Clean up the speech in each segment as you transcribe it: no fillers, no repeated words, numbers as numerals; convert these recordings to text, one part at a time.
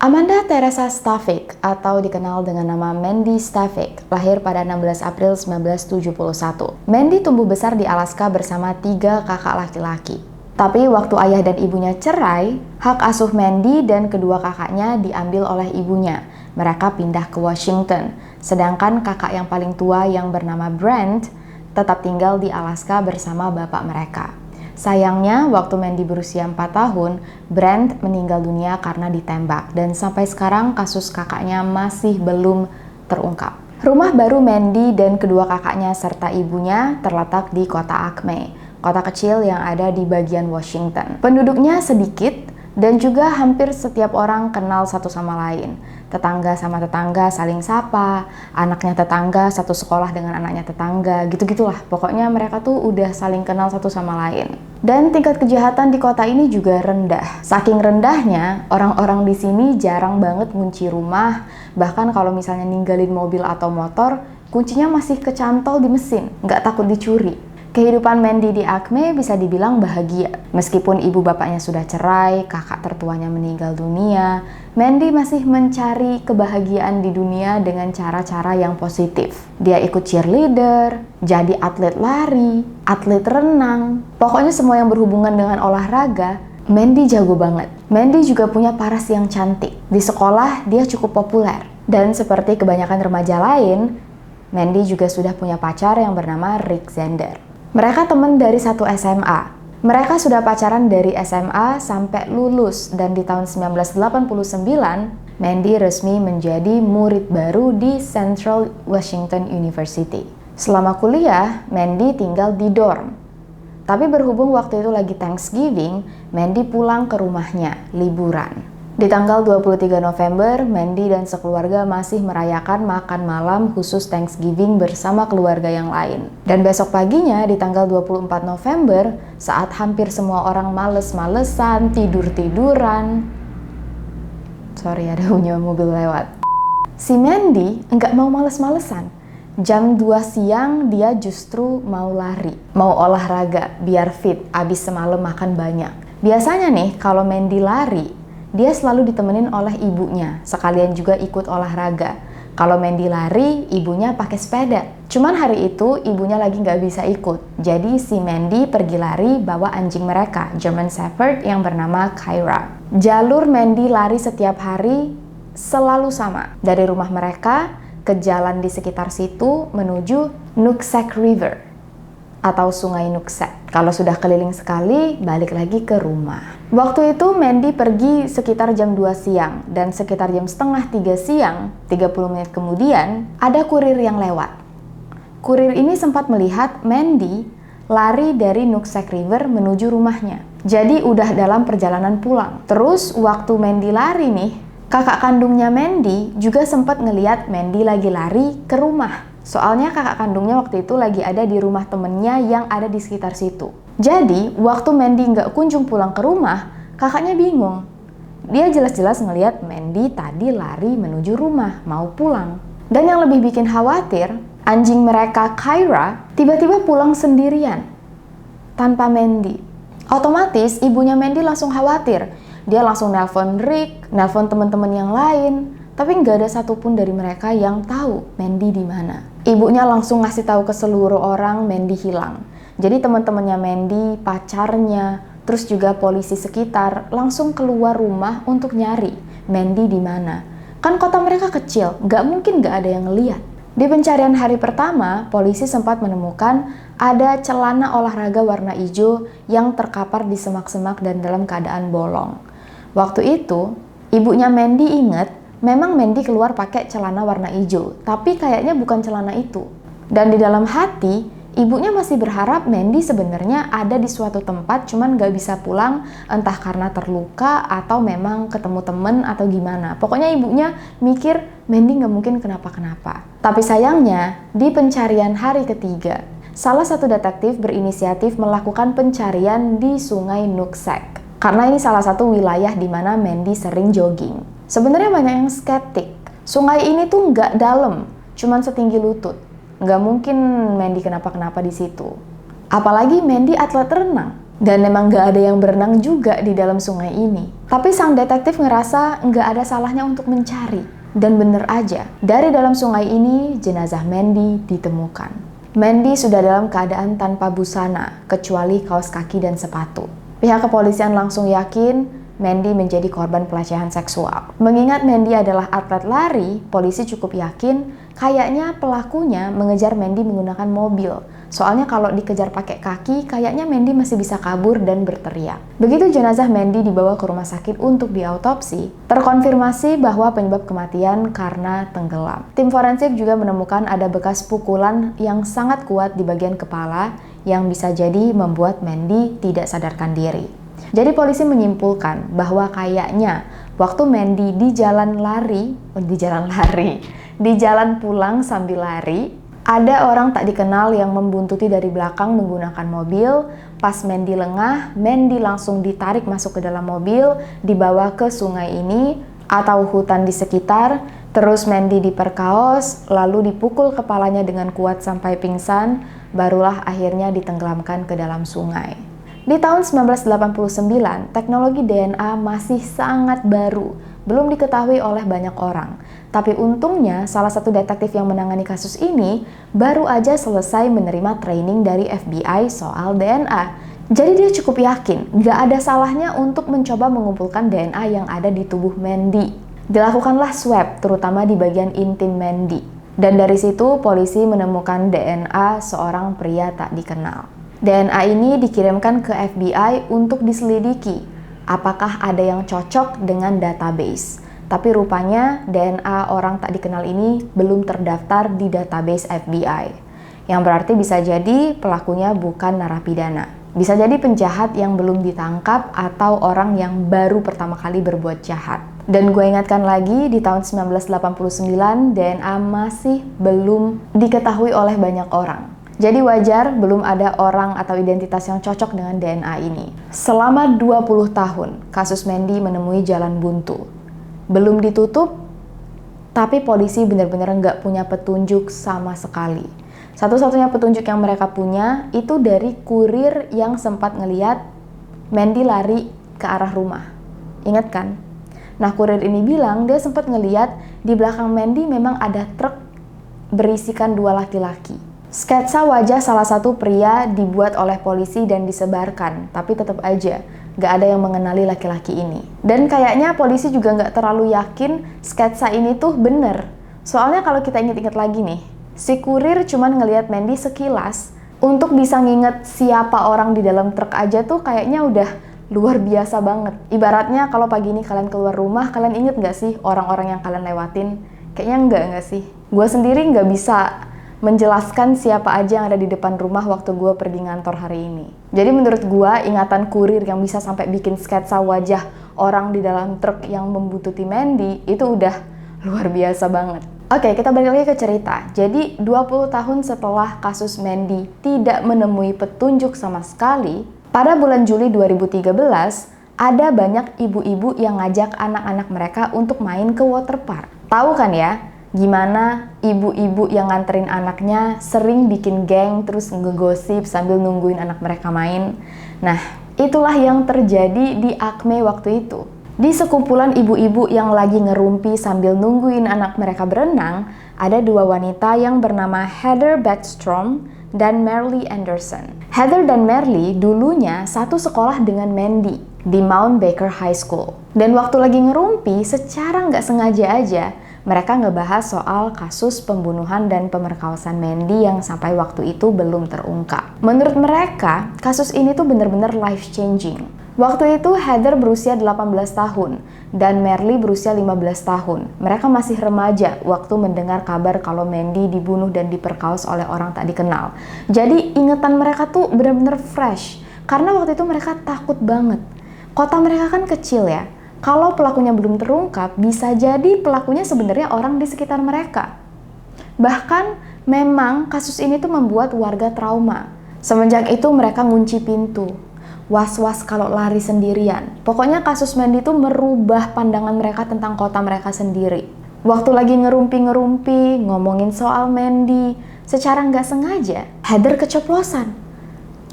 Amanda Teresa Stavik atau dikenal dengan nama Mandy Stavik lahir pada 16 April 1971. Mandy tumbuh besar di Alaska bersama 3 kakak laki-laki. Tapi waktu ayah dan ibunya cerai, hak asuh Mandy dan kedua kakaknya diambil oleh ibunya. Mereka pindah ke Washington, sedangkan kakak yang paling tua yang bernama Brent tetap tinggal di Alaska bersama bapak mereka. Sayangnya, waktu Mandy berusia 4 tahun, Brent meninggal dunia karena ditembak dan sampai sekarang kasus kakaknya masih belum terungkap. Rumah baru Mandy dan kedua kakaknya serta ibunya terletak di kota Acme, kota kecil yang ada di bagian Washington. Penduduknya sedikit dan juga hampir setiap orang kenal satu sama lain. Tetangga sama tetangga saling sapa, anaknya tetangga satu sekolah dengan anaknya tetangga, gitu-gitulah. Pokoknya mereka tuh udah saling kenal satu sama lain. Dan tingkat kejahatan di kota ini juga rendah. Saking rendahnya, orang-orang di sini jarang banget ngunci rumah. Bahkan kalau misalnya ninggalin mobil atau motor, kuncinya masih kecantol di mesin, nggak takut dicuri. Kehidupan Mandy di Acme bisa dibilang bahagia. Meskipun ibu bapaknya sudah cerai, kakak tertuanya meninggal dunia, Mandy masih mencari kebahagiaan di dunia dengan cara-cara yang positif. Dia ikut cheerleader, jadi atlet lari, atlet renang. Pokoknya semua yang berhubungan dengan olahraga, Mandy jago banget. Mandy juga punya paras yang cantik. Di sekolah, dia cukup populer. Dan seperti kebanyakan remaja lain, Mandy juga sudah punya pacar yang bernama Rick Zander. Mereka teman dari satu SMA. Mereka sudah pacaran dari SMA sampai lulus dan di tahun 1989, Mandy resmi menjadi murid baru di Central Washington University. Selama kuliah, Mandy tinggal di dorm. Tapi berhubung waktu itu lagi Thanksgiving, Mandy pulang ke rumahnya, liburan. Di tanggal 23 November, Mandy dan sekeluarga masih merayakan makan malam khusus Thanksgiving bersama keluarga yang lain. Dan besok paginya, di tanggal 24 November, saat hampir semua orang males-malesan, tidur-tiduran. Sorry, ada bunyi mobil lewat. Si Mandy nggak mau males-malesan. Jam 2 siang, dia justru mau lari. Mau olahraga, biar fit, abis semalam makan banyak. Biasanya nih, kalau Mandy lari, dia selalu ditemenin oleh ibunya, sekalian juga ikut olahraga. Kalau Mandy lari, ibunya pakai sepeda. Cuman hari itu, ibunya lagi nggak bisa ikut. Jadi si Mandy pergi lari bawa anjing mereka, German Shepherd yang bernama Kyra. Jalur Mandy lari setiap hari selalu sama. Dari rumah mereka ke jalan di sekitar situ menuju Nooksack River atau Sungai Nooksack. Kalau sudah keliling sekali, balik lagi ke rumah. Waktu itu Mandy pergi sekitar jam 2 siang dan sekitar jam setengah 3 siang, 30 menit kemudian, ada kurir yang lewat. Kurir ini sempat melihat Mandy lari dari Nooksack River menuju rumahnya. Jadi udah dalam perjalanan pulang. Terus waktu Mandy lari nih, kakak kandungnya Mandy juga sempat ngeliat Mandy lagi lari ke rumah. Soalnya kakak kandungnya waktu itu lagi ada di rumah temennya yang ada di sekitar situ. Jadi, waktu Mandy nggak kunjung pulang ke rumah, kakaknya bingung. Dia jelas-jelas ngeliat Mandy tadi lari menuju rumah, mau pulang. Dan yang lebih bikin khawatir, anjing mereka Kyra tiba-tiba pulang sendirian, tanpa Mandy. Otomatis, ibunya Mandy langsung khawatir. Dia langsung nelpon Rick, nelpon teman-teman yang lain, tapi nggak ada satupun dari mereka yang tahu Mandy di mana. Ibunya langsung ngasih tahu ke seluruh orang Mandy hilang. Jadi teman-temannya Mandy, pacarnya, terus juga polisi sekitar langsung keluar rumah untuk nyari Mandy di mana. Kan kota mereka kecil, nggak mungkin nggak ada yang ngeliat. Di pencarian hari pertama, polisi sempat menemukan ada celana olahraga warna hijau yang terkapar di semak-semak dan dalam keadaan bolong. Waktu itu, ibunya Mandy inget memang Mandy keluar pakai celana warna hijau, tapi kayaknya bukan celana itu. Dan di dalam hati, ibunya masih berharap Mandy sebenarnya ada di suatu tempat, cuman gak bisa pulang, entah karena terluka atau memang ketemu temen atau gimana. Pokoknya ibunya mikir Mandy gak mungkin kenapa-kenapa. Tapi sayangnya, di pencarian hari ketiga, salah satu detektif berinisiatif melakukan pencarian di Sungai Nooksack. Karena ini salah satu wilayah di mana Mandy sering jogging. Sebenarnya banyak yang skeptik. Sungai ini tuh nggak dalam, cuman setinggi lutut. Nggak mungkin Mandy kenapa-kenapa di situ. Apalagi Mandy atlet renang. Dan memang nggak ada yang berenang juga di dalam sungai ini. Tapi sang detektif ngerasa nggak ada salahnya untuk mencari. Dan bener aja, dari dalam sungai ini jenazah Mandy ditemukan. Mandy sudah dalam keadaan tanpa busana, kecuali kaos kaki dan sepatu. Pihak kepolisian langsung yakin Mandy menjadi korban pelecehan seksual. Mengingat Mandy adalah atlet lari, polisi cukup yakin kayaknya pelakunya mengejar Mandy menggunakan mobil. Soalnya kalau dikejar pakai kaki, kayaknya Mandy masih bisa kabur dan berteriak. Begitu jenazah Mandy dibawa ke rumah sakit untuk diautopsi, terkonfirmasi bahwa penyebab kematian karena tenggelam. Tim forensik juga menemukan ada bekas pukulan yang sangat kuat di bagian kepala yang bisa jadi membuat Mandy tidak sadarkan diri. Jadi polisi menyimpulkan bahwa kayaknya waktu Mandy di jalan pulang sambil lari, ada orang tak dikenal yang membuntuti dari belakang menggunakan mobil. Pas Mandy lengah, Mandy langsung ditarik masuk ke dalam mobil, dibawa ke sungai ini atau hutan di sekitar. Terus Mandy diperkaos, lalu dipukul kepalanya dengan kuat sampai pingsan, barulah akhirnya ditenggelamkan ke dalam sungai. Di tahun 1989, teknologi DNA masih sangat baru, belum diketahui oleh banyak orang. Tapi untungnya, salah satu detektif yang menangani kasus ini baru aja selesai menerima training dari FBI soal DNA. Jadi dia cukup yakin, nggak ada salahnya untuk mencoba mengumpulkan DNA yang ada di tubuh Mandy. Dilakukanlah swab, terutama di bagian intim Mandy. Dan dari situ, polisi menemukan DNA seorang pria tak dikenal. DNA ini dikirimkan ke FBI untuk diselidiki apakah ada yang cocok dengan database. Tapi rupanya DNA orang tak dikenal ini belum terdaftar di database FBI. Yang berarti bisa jadi pelakunya bukan narapidana. Bisa jadi penjahat yang belum ditangkap atau orang yang baru pertama kali berbuat jahat. Dan gue ingatkan lagi, di tahun 1989 DNA masih belum diketahui oleh banyak orang. Jadi wajar belum ada orang atau identitas yang cocok dengan DNA ini. Selama 20 tahun, kasus Mandy menemui jalan buntu. Belum ditutup, tapi polisi benar-benar nggak punya petunjuk sama sekali. Satu-satunya petunjuk yang mereka punya itu dari kurir yang sempat ngeliat Mandy lari ke arah rumah. Ingat kan? Nah, kurir ini bilang dia sempat ngeliat di belakang Mandy memang ada truk berisikan 2 laki-laki. Sketsa wajah salah satu pria dibuat oleh polisi dan disebarkan, tapi tetap aja gak ada yang mengenali laki-laki ini. Dan kayaknya polisi juga gak terlalu yakin sketsa ini tuh bener. Soalnya kalau kita inget-inget lagi nih, si kurir cuman ngelihat Mandy sekilas, untuk bisa nginget siapa orang di dalam truk aja tuh kayaknya udah luar biasa banget. Ibaratnya kalau pagi ini kalian keluar rumah, kalian inget gak sih orang-orang yang kalian lewatin? Kayaknya enggak sih? Gue sendiri gak bisa menjelaskan siapa aja yang ada di depan rumah waktu gue pergi ngantor hari ini. Jadi menurut gue, ingatan kurir yang bisa sampai bikin sketsa wajah orang di dalam truk yang membuntuti Mandy itu udah luar biasa banget. Oke, kita balik lagi ke cerita. Jadi 20 tahun setelah kasus Mandy tidak menemui petunjuk sama sekali, pada bulan Juli 2013 ada banyak ibu-ibu yang ngajak anak-anak mereka untuk main ke waterpark. Tahu kan ya? Gimana ibu-ibu yang nganterin anaknya sering bikin geng terus ngegosip sambil nungguin anak mereka main. Nah, itulah yang terjadi di Acme waktu itu. Di sekumpulan ibu-ibu yang lagi ngerumpi sambil nungguin anak mereka berenang, ada 2 wanita yang bernama Heather Beckstrom dan Merle Anderson. Heather dan Merle dulunya satu sekolah dengan Mandy di Mount Baker High School. Dan waktu lagi ngerumpi, secara nggak sengaja aja, mereka ngebahas soal kasus pembunuhan dan pemerkosaan Mandy yang sampai waktu itu belum terungkap. Menurut mereka, kasus ini tuh bener-bener life-changing. Waktu itu Heather berusia 18 tahun dan Merle berusia 15 tahun. Mereka masih remaja waktu mendengar kabar kalau Mandy dibunuh dan diperkaos oleh orang tak dikenal. Jadi ingatan mereka tuh bener-bener fresh. Karena waktu itu mereka takut banget. Kota mereka kan kecil ya. Kalau pelakunya belum terungkap, bisa jadi pelakunya sebenarnya orang di sekitar mereka. Bahkan memang kasus ini tuh membuat warga trauma. Semenjak itu mereka ngunci pintu. Was-was kalau lari sendirian. Pokoknya kasus Mandy tuh merubah pandangan mereka tentang kota mereka sendiri. Waktu lagi ngerumpi-ngerumpi, ngomongin soal Mandy, secara nggak sengaja, Heather keceplosan.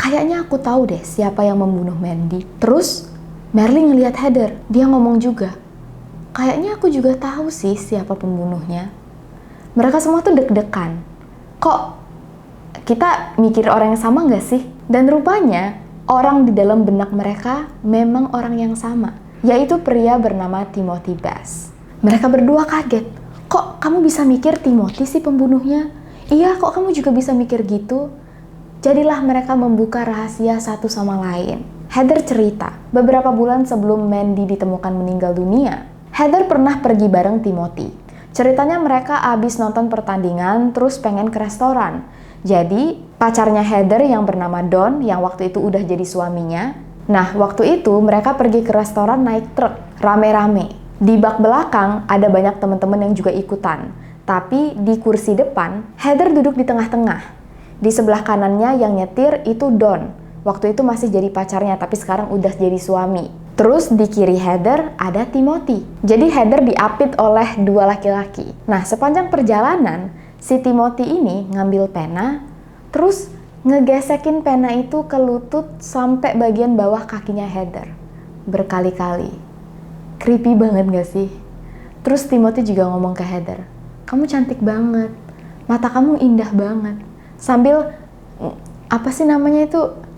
kayaknya aku tahu deh siapa yang membunuh Mandy. Terus Merly ngelihat Heather, dia ngomong juga, kayaknya aku juga tahu sih siapa pembunuhnya. Mereka semua tuh deg-degan. Kok kita mikir orang yang sama nggak sih? Dan rupanya orang di dalam benak mereka memang orang yang sama, yaitu pria bernama Timothy Bass. Mereka berdua kaget. Kok kamu bisa mikir Timothy sih pembunuhnya? Iya, kok kamu juga bisa mikir gitu? Jadilah mereka membuka rahasia satu sama lain. Heather cerita, beberapa bulan sebelum Mandy ditemukan meninggal dunia, Heather pernah pergi bareng Timothy. Ceritanya mereka abis nonton pertandingan terus pengen ke restoran. Jadi pacarnya Heather yang bernama Don yang waktu itu udah jadi suaminya. Nah waktu itu mereka pergi ke restoran naik truk, rame-rame. Di bak belakang ada banyak teman-teman yang juga ikutan. Tapi di kursi depan, Heather duduk di tengah-tengah. Di sebelah kanannya yang nyetir itu Don. Waktu itu masih jadi pacarnya, tapi sekarang udah jadi suami. Terus di kiri Heather ada Timothy. Jadi Heather diapit oleh dua laki-laki. Nah, sepanjang perjalanan, si Timothy ini ngambil pena, terus ngegesekin pena itu ke lutut sampai bagian bawah kakinya Heather. Berkali-kali. Creepy banget gak sih? Terus Timothy juga ngomong ke Heather, kamu cantik banget, mata kamu indah banget. Sambil,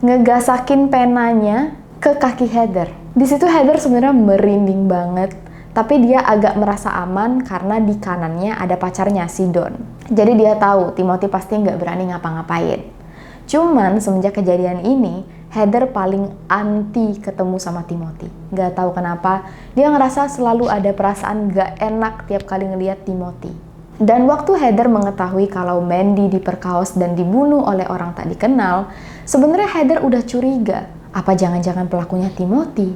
ngegasakin penanya ke kaki Heather. Di situ Heather sebenarnya merinding banget, tapi dia agak merasa aman karena di kanannya ada pacarnya si Don. Jadi dia tahu Timothy pasti nggak berani ngapa-ngapain. Cuman semenjak kejadian ini, Heather paling anti ketemu sama Timothy. Nggak tahu kenapa, dia ngerasa selalu ada perasaan nggak enak tiap kali ngeliat Timothy. Dan waktu Heather mengetahui kalau Mandy diperkaos dan dibunuh oleh orang tak dikenal, sebenarnya Heather udah curiga, apa jangan-jangan pelakunya Timothy?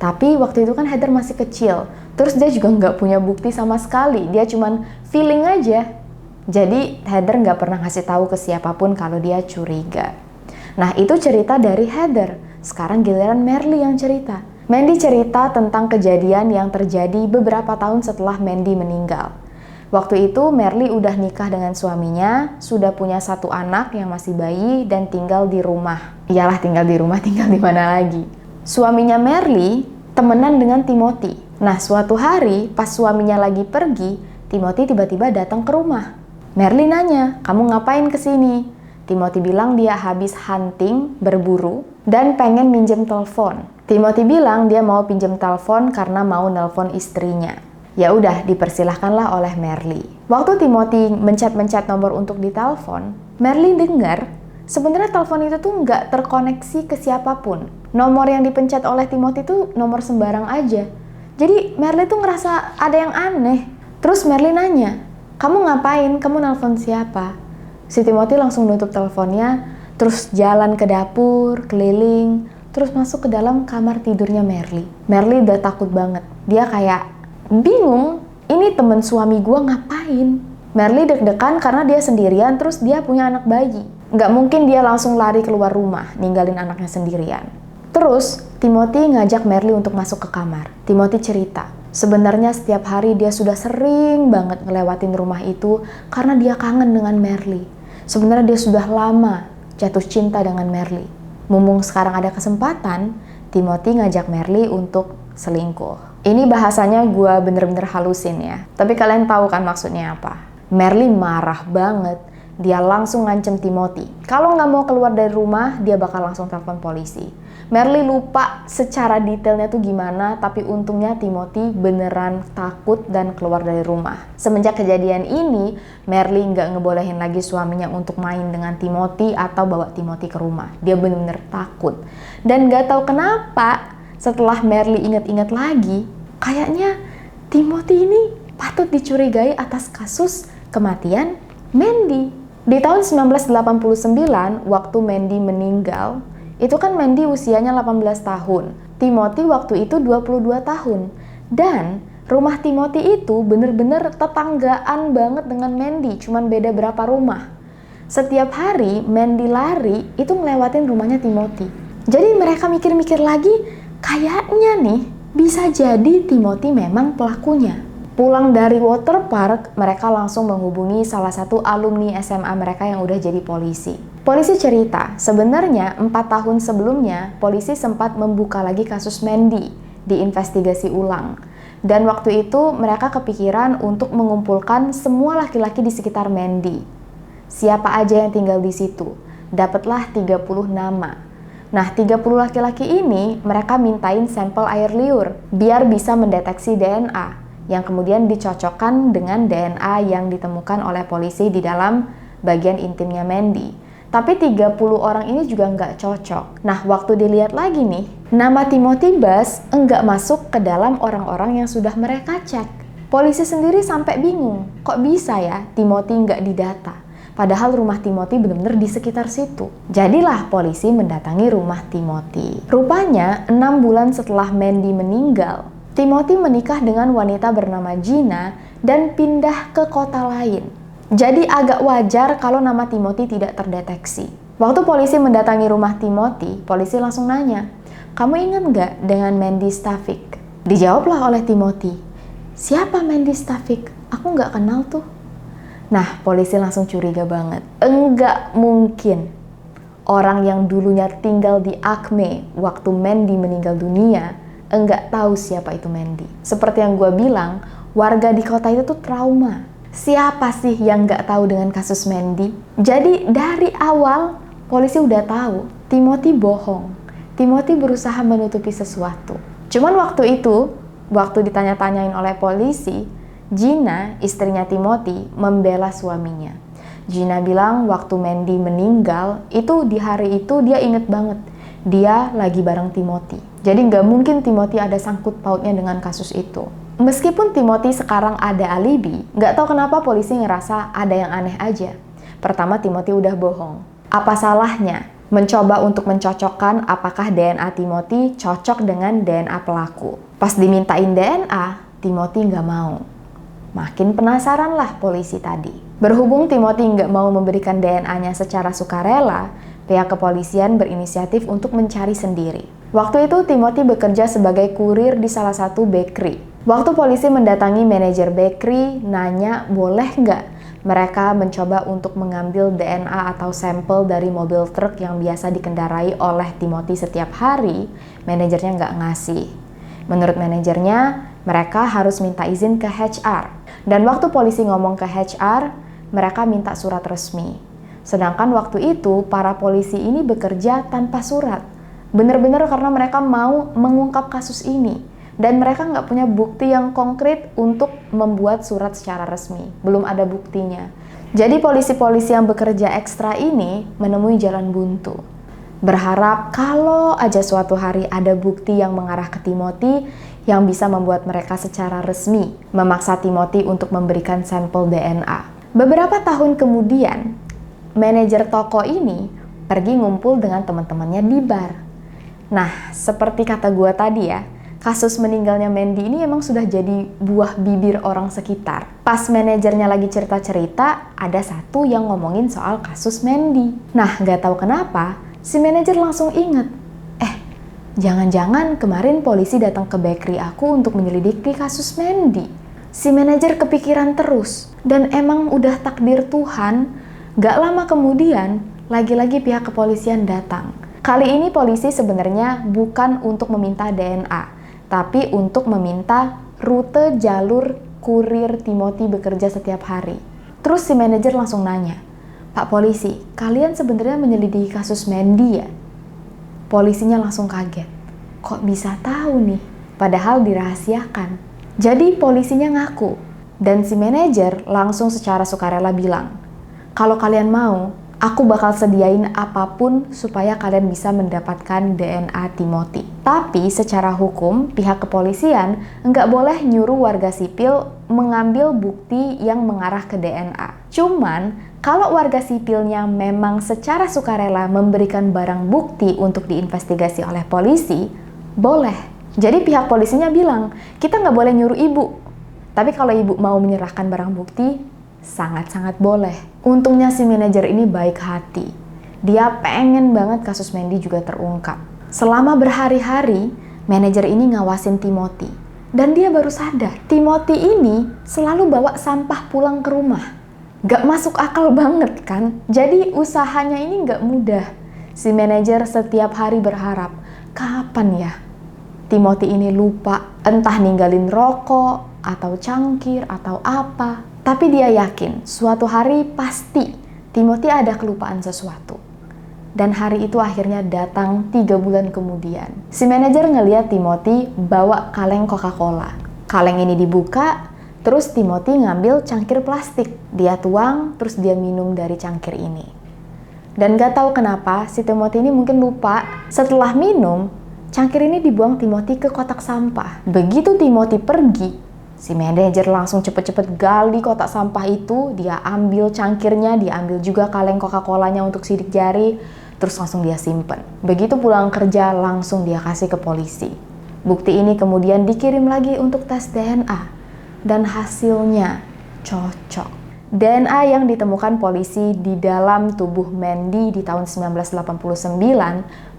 Tapi waktu itu kan Heather masih kecil, terus dia juga nggak punya bukti sama sekali, dia cuman feeling aja. Jadi Heather nggak pernah ngasih tahu ke siapapun kalau dia curiga. Nah itu cerita dari Heather, sekarang giliran Merly yang cerita. Mandy cerita tentang kejadian yang terjadi beberapa tahun setelah Mandy meninggal. Waktu itu Merly udah nikah dengan suaminya, sudah punya satu anak yang masih bayi dan tinggal di rumah. Iyalah tinggal di rumah, tinggal di mana lagi. Suaminya Merly temenan dengan Timothy. Nah suatu hari pas suaminya lagi pergi, Timothy tiba-tiba datang ke rumah. Merly nanya, kamu ngapain kesini? Timothy bilang dia habis hunting, berburu, dan pengen minjem telepon. Timothy bilang dia mau pinjem telepon karena mau nelpon istrinya. Ya udah, dipersilahkanlah oleh Merly. Waktu Timothy mencet-mencet nomor untuk ditelepon, Merly dengar sebenarnya telepon itu tuh nggak terkoneksi ke siapapun. Nomor yang dipencet oleh Timothy tuh nomor sembarang aja. Jadi Merly tuh ngerasa ada yang aneh. Terus Merly nanya, kamu ngapain? Kamu nelpon siapa? Si Timothy langsung nutup teleponnya, terus jalan ke dapur, keliling, terus masuk ke dalam kamar tidurnya Merly. Merly udah takut banget. Dia kayak bingung, ini temen suami gue ngapain? Merly deg-degan karena dia sendirian, terus dia punya anak bayi. Nggak mungkin dia langsung lari keluar rumah, ninggalin anaknya sendirian. Terus, Timothy ngajak Merly untuk masuk ke kamar. Timothy cerita, sebenarnya setiap hari dia sudah sering banget ngelewatin rumah itu karena dia kangen dengan Merly. Sebenarnya dia sudah lama jatuh cinta dengan Merly. Mumpung sekarang ada kesempatan, Timothy ngajak Merly untuk selingkuh. Ini bahasanya gue bener-bener halusin ya. Tapi kalian tahu kan maksudnya apa? Merly marah banget. Dia langsung ngancem Timothy. Kalau nggak mau keluar dari rumah, dia bakal langsung telepon polisi. Merly lupa secara detailnya tuh gimana, tapi untungnya Timothy beneran takut dan keluar dari rumah. Semenjak kejadian ini, Merly nggak ngebolehin lagi suaminya untuk main dengan Timothy atau bawa Timothy ke rumah. Dia bener-bener takut. Dan nggak tahu kenapa, setelah Merly ingat-ingat lagi, kayaknya Timothy ini patut dicurigai atas kasus kematian Mandy. Di tahun 1989, waktu Mandy meninggal, itu kan Mandy usianya 18 tahun. Timothy waktu itu 22 tahun. Dan rumah Timothy itu bener-bener tetanggaan banget dengan Mandy, cuman beda berapa rumah. Setiap hari Mandy lari, itu ngelewatin rumahnya Timothy. Jadi mereka mikir-mikir lagi, kayaknya nih, bisa jadi Timothy memang pelakunya. Pulang dari water park, mereka langsung menghubungi salah satu alumni SMA mereka yang udah jadi polisi. Polisi cerita, sebenarnya 4 tahun sebelumnya, polisi sempat membuka lagi kasus Mandy, diinvestigasi ulang. Dan waktu itu mereka kepikiran untuk mengumpulkan semua laki-laki di sekitar Mandy. Siapa aja yang tinggal di situ, dapatlah 30 nama. Nah, 30 laki-laki ini mereka mintain sampel air liur, biar bisa mendeteksi DNA, yang kemudian dicocokkan dengan DNA yang ditemukan oleh polisi di dalam bagian intimnya Mandy. Tapi 30 orang ini juga nggak cocok. Nah, waktu dilihat lagi nih, nama Timothy Bass nggak masuk ke dalam orang-orang yang sudah mereka cek. Polisi sendiri sampai bingung, kok bisa ya Timothy nggak didata? Padahal rumah Timothy benar-benar di sekitar situ. Jadilah polisi mendatangi rumah Timothy. Rupanya, 6 bulan setelah Mandy meninggal, Timothy menikah dengan wanita bernama Gina dan pindah ke kota lain. Jadi agak wajar kalau nama Timothy tidak terdeteksi. Waktu polisi mendatangi rumah Timothy, polisi langsung nanya, "Kamu ingat nggak dengan Mandy Stavik?" Dijawablah oleh Timothy, "Siapa Mandy Stavik? Aku nggak kenal tuh." Nah, polisi langsung curiga banget. Enggak mungkin orang yang dulunya tinggal di Acme waktu Mandy meninggal dunia enggak tahu siapa itu Mandy. Seperti yang gue bilang, warga di kota itu tuh trauma. Siapa sih yang nggak tahu dengan kasus Mandy? Jadi dari awal polisi udah tahu Timothy bohong. Timothy berusaha menutupi sesuatu. Cuman waktu itu, waktu ditanya-tanyain oleh polisi, Gina, istrinya Timothy, membela suaminya. Gina bilang waktu Mandy meninggal, itu di hari itu dia inget banget. Dia lagi bareng Timothy. Jadi nggak mungkin Timothy ada sangkut pautnya dengan kasus itu. Meskipun Timothy sekarang ada alibi, nggak tahu kenapa polisi ngerasa ada yang aneh aja. Pertama, Timothy udah bohong. Apa salahnya mencoba untuk mencocokkan apakah DNA Timothy cocok dengan DNA pelaku? Pas dimintain DNA, Timothy nggak mau. Makin penasaran lah polisi tadi. Berhubung Timothy nggak mau memberikan DNA-nya secara sukarela, pihak kepolisian berinisiatif untuk mencari sendiri. Waktu itu Timothy bekerja sebagai kurir di salah satu bakery. Waktu polisi mendatangi manajer bakery, nanya boleh nggak mereka mencoba untuk mengambil DNA atau sampel dari mobil truk yang biasa dikendarai oleh Timothy setiap hari, manajernya nggak ngasih. Menurut manajernya, mereka harus minta izin ke HR. Dan waktu polisi ngomong ke HR, mereka minta surat resmi. Sedangkan waktu itu, para polisi ini bekerja tanpa surat. Bener-bener karena mereka mau mengungkap kasus ini. Dan mereka nggak punya bukti yang konkret untuk membuat surat secara resmi. Belum ada buktinya. Jadi polisi-polisi yang bekerja ekstra ini menemui jalan buntu. Berharap kalau aja suatu hari ada bukti yang mengarah ke Timothy yang bisa membuat mereka secara resmi memaksa Timothy untuk memberikan sampel DNA. Beberapa tahun kemudian, manajer toko ini pergi ngumpul dengan teman-temannya di bar. Nah, seperti kata gua tadi ya, kasus meninggalnya Mandy ini emang sudah jadi buah bibir orang sekitar. Pas manajernya lagi cerita-cerita, ada satu yang ngomongin soal kasus Mandy. Nah, nggak tahu kenapa, si manajer langsung inget. Jangan-jangan kemarin polisi datang ke bakery aku untuk menyelidiki kasus Mandy. Si manajer kepikiran terus, dan emang udah takdir Tuhan, nggak lama kemudian, lagi-lagi pihak kepolisian datang. Kali ini polisi sebenarnya bukan untuk meminta DNA, tapi untuk meminta rute jalur kurir Timothy bekerja setiap hari. Terus si manajer langsung nanya, "Pak polisi, kalian sebenarnya menyelidiki kasus Mandy ya?" Polisinya langsung kaget. Kok bisa tahu nih? Padahal dirahasiakan. Jadi polisinya ngaku. Dan si manajer langsung secara sukarela bilang, "Kalau kalian mau, aku bakal sediain apapun supaya kalian bisa mendapatkan DNA Timothy." Tapi secara hukum, pihak kepolisian nggak boleh nyuruh warga sipil mengambil bukti yang mengarah ke DNA. Cuman, kalau warga sipilnya memang secara sukarela memberikan barang bukti untuk diinvestigasi oleh polisi, boleh. Jadi pihak polisinya bilang, kita nggak boleh nyuruh ibu. Tapi kalau ibu mau menyerahkan barang bukti, sangat-sangat boleh. Untungnya si manajer ini baik hati. Dia pengen banget kasus Mandy juga terungkap. Selama berhari-hari, manajer ini ngawasin Timothy. Dan dia baru sadar, Timothy ini selalu bawa sampah pulang ke rumah. Gak masuk akal banget kan? Jadi usahanya ini gak mudah. Si manajer setiap hari berharap, kapan ya Timothy ini lupa, entah ninggalin rokok, atau cangkir, atau apa. Tapi dia yakin, suatu hari pasti Timothy ada kelupaan sesuatu. Dan hari itu akhirnya datang 3 bulan kemudian. Si manajer ngeliat Timothy bawa kaleng Coca-Cola. Kaleng ini dibuka, terus Timothy ngambil cangkir plastik. Dia tuang, terus dia minum dari cangkir ini. Dan gak tahu kenapa, si Timothy ini mungkin lupa. Setelah minum, cangkir ini dibuang Timothy ke kotak sampah. Begitu Timothy pergi, si manajer langsung cepet-cepet gali kotak sampah itu. Dia ambil cangkirnya, dia ambil juga kaleng Coca-Colanya untuk sidik jari, terus langsung dia simpen. Begitu pulang kerja, langsung dia kasih ke polisi. Bukti ini kemudian dikirim lagi untuk tes DNA. Dan hasilnya cocok. DNA yang ditemukan polisi di dalam tubuh Mandy di tahun 1989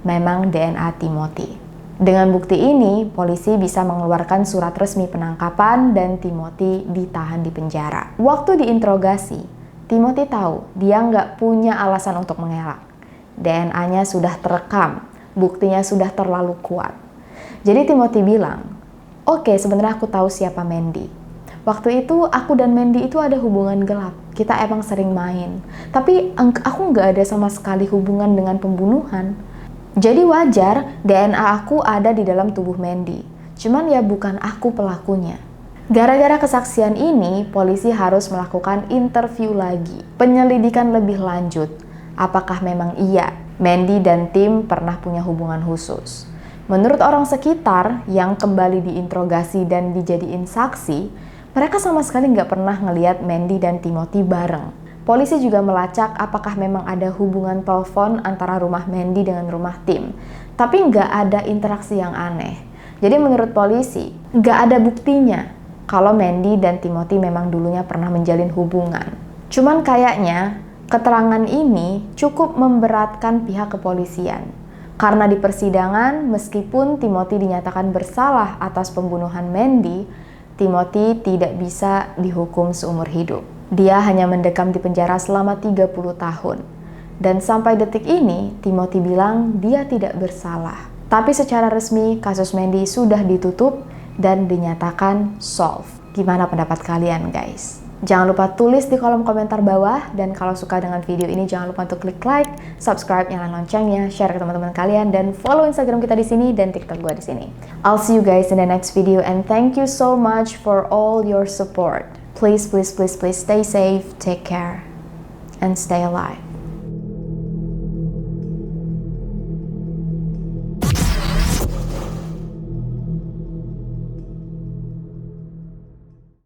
memang DNA Timothy. Dengan bukti ini, polisi bisa mengeluarkan surat resmi penangkapan dan Timothy ditahan di penjara. Waktu diinterogasi, Timothy tahu dia nggak punya alasan untuk mengelak. DNA-nya sudah terekam, buktinya sudah terlalu kuat. Jadi Timothy bilang, "Oke, sebenarnya aku tahu siapa Mandy. Waktu itu aku dan Mandy itu ada hubungan gelap. Kita emang sering main. Tapi aku nggak ada sama sekali hubungan dengan pembunuhan. Jadi wajar DNA aku ada di dalam tubuh Mandy. Cuman ya bukan aku pelakunya." Gara-gara kesaksian ini, polisi harus melakukan interview lagi. Penyelidikan lebih lanjut. Apakah memang iya Mandy dan tim pernah punya hubungan khusus? Menurut orang sekitar yang kembali diinterogasi dan dijadiin saksi, mereka sama sekali nggak pernah ngelihat Mandy dan Timothy bareng. Polisi juga melacak apakah memang ada hubungan telepon antara rumah Mandy dengan rumah Tim. Tapi nggak ada interaksi yang aneh. Jadi menurut polisi, nggak ada buktinya kalau Mandy dan Timothy memang dulunya pernah menjalin hubungan. Cuman kayaknya keterangan ini cukup memberatkan pihak kepolisian. Karena di persidangan, meskipun Timothy dinyatakan bersalah atas pembunuhan Mandy, Timothy tidak bisa dihukum seumur hidup. Dia hanya mendekam di penjara selama 30 tahun. Dan sampai detik ini, Timothy bilang dia tidak bersalah. Tapi secara resmi, kasus Mandy sudah ditutup dan dinyatakan solve. Gimana pendapat kalian, guys? Jangan lupa tulis di kolom komentar bawah, dan kalau suka dengan video ini jangan lupa untuk klik like, subscribe, nyalain loncengnya, share ke teman-teman kalian, dan follow Instagram kita di sini dan TikTok gue di sini. I'll see you guys in the next video, and thank you so much for all your support. Please, please, please, please stay safe, take care, and stay alive.